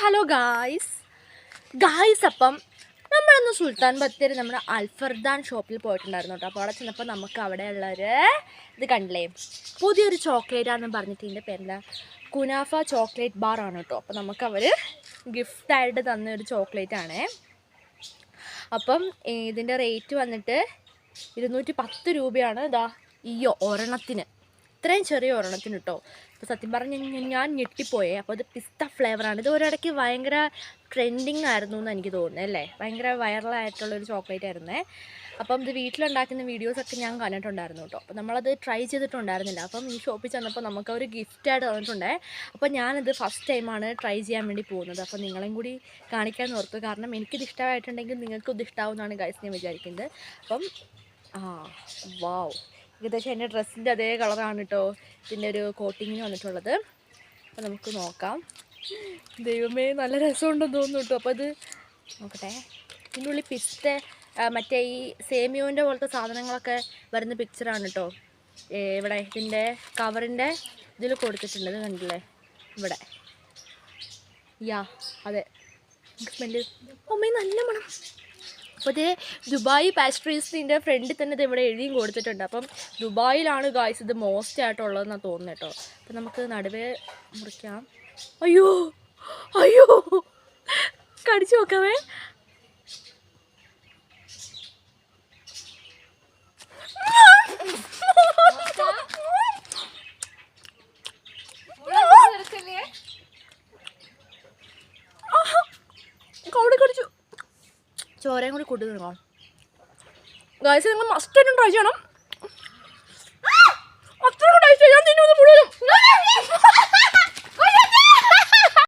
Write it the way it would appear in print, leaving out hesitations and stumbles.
Hello guys അപ്പം നമ്മളൊന്ന് സുൽത്താൻ ബത്തേരി നമ്മുടെ അൽഫർദാൻ ഷോപ്പിൽ പോയിട്ടുണ്ടായിരുന്നു കേട്ടോ. അപ്പോൾ അവിടെ ചെന്നപ്പോൾ നമുക്ക് അവിടെയുള്ളൊരു ഇത് കണ്ടില്ലേ, പുതിയൊരു ചോക്ലേറ്റാണെന്ന് പറഞ്ഞിട്ട് ഇതിൻ്റെ പേരില്ല, കുനാഫ ചോക്ലേറ്റ് ബാർ ആണ് കേട്ടോ. അപ്പോൾ നമുക്കവർ ഗിഫ്റ്റായിട്ട് തന്നൊരു ചോക്ലേറ്റാണേ. അപ്പം ഇതിൻ്റെ റേറ്റ് വന്നിട്ട് 210 രൂപയാണ് ഇതാ ഈ ഒരെണ്ണത്തിന്, ഇത്രയും ചെറിയ ഒരെണ്ണത്തിന് കേട്ടോ. അപ്പോൾ സത്യം പറഞ്ഞ് ഞാൻ ഞെട്ടിപ്പോയേ. അപ്പോൾ ഇത് പിസ്ത ഫ്ലേവറാണ്. ഇത് ഒരിടയ്ക്ക് ഭയങ്കര ട്രെൻഡിങ് ആയിരുന്നു എന്ന് എനിക്ക് തോന്നുന്നത് അല്ലേ, ഭയങ്കര വൈറലായിട്ടുള്ളൊരു ചോക്ലേറ്റ് ആയിരുന്നേ. അപ്പം ഇത് വീട്ടിലുണ്ടാക്കുന്ന വീഡിയോസൊക്കെ ഞാൻ കണ്ടിട്ടുണ്ടായിരുന്നു കേട്ടോ. അപ്പോൾ നമ്മളത് ട്രൈ ചെയ്തിട്ടുണ്ടായിരുന്നില്ല. അപ്പം ഈ ഷോപ്പിൽ ചെന്നപ്പോൾ നമുക്ക് ഒരു ഗിഫ്റ്റായിട്ട് തന്നിട്ടുണ്ടേ. അപ്പോൾ ഞാനിത് ഫസ്റ്റ് ടൈമാണ് ട്രൈ ചെയ്യാൻ വേണ്ടി പോകുന്നത്. അപ്പോൾ നിങ്ങളെയും കൂടി കാണിക്കാൻ ഓർത്തു, കാരണം എനിക്കിത് ഇഷ്ടമായിട്ടുണ്ടെങ്കിൽ നിങ്ങൾക്കും ഇത് ഇഷ്ടമാവുമെന്നാണ് ഗൈസ് ഞാൻ വിചാരിക്കുന്നത്. അപ്പം വാവ്, ഏകദേശം എൻ്റെ ഡ്രസ്സിൻ്റെ അതേ കളറാണ് കേട്ടോ ഇതിൻ്റെ ഒരു കോട്ടിങ്ങിന് വന്നിട്ടുള്ളത്. അപ്പോൾ നമുക്ക് നോക്കാം. ദൈവമേ, നല്ല രസമുണ്ടെന്ന് തോന്നുന്നു കേട്ടോ. അപ്പോൾ ഇത് നോക്കട്ടെ, ഇതിൻ്റെ ഉള്ളിൽ പിസ്ത മറ്റേ ഈ സേമിയോൻ്റെ പോലത്തെ സാധനങ്ങളൊക്കെ വരുന്ന പിക്ചറാണ് കേട്ടോ. ഇവിടെ ഇതിൻ്റെ കവറിൻ്റെ ഇതിൽ കൊടുത്തിട്ടുണ്ട്, ഇത് കണ്ടില്ലേ ഇവിടെ. അതെ, സ്മെല്ല് അമ്മേ നല്ല മണം. അപ്പോൾ ഇത് ദുബായ് പാസ്ട്രീസിൻ്റെ ഫ്രണ്ടിൽ തന്നെ ഇത് ഇവിടെ എഴുതിയും കൊടുത്തിട്ടുണ്ട്. അപ്പം ദുബായിലാണ് ഗായ്സ് ഇത് മോസ്റ്റ് ആയിട്ടുള്ളതെന്നാണ് തോന്നുന്നത് കേട്ടോ. അപ്പം നമുക്ക് നടുവേ മുറിക്കാം. അയ്യോ കടിച്ചു നോക്കാവേ. കൗടി കടിച്ചു, ചോരയും കൂടി കൂട്ടി നിൽക്കണം ഗായ്സ്. നിങ്ങൾ മസ്റ്റായിട്ടും ട്രൈ ചെയ്യണം.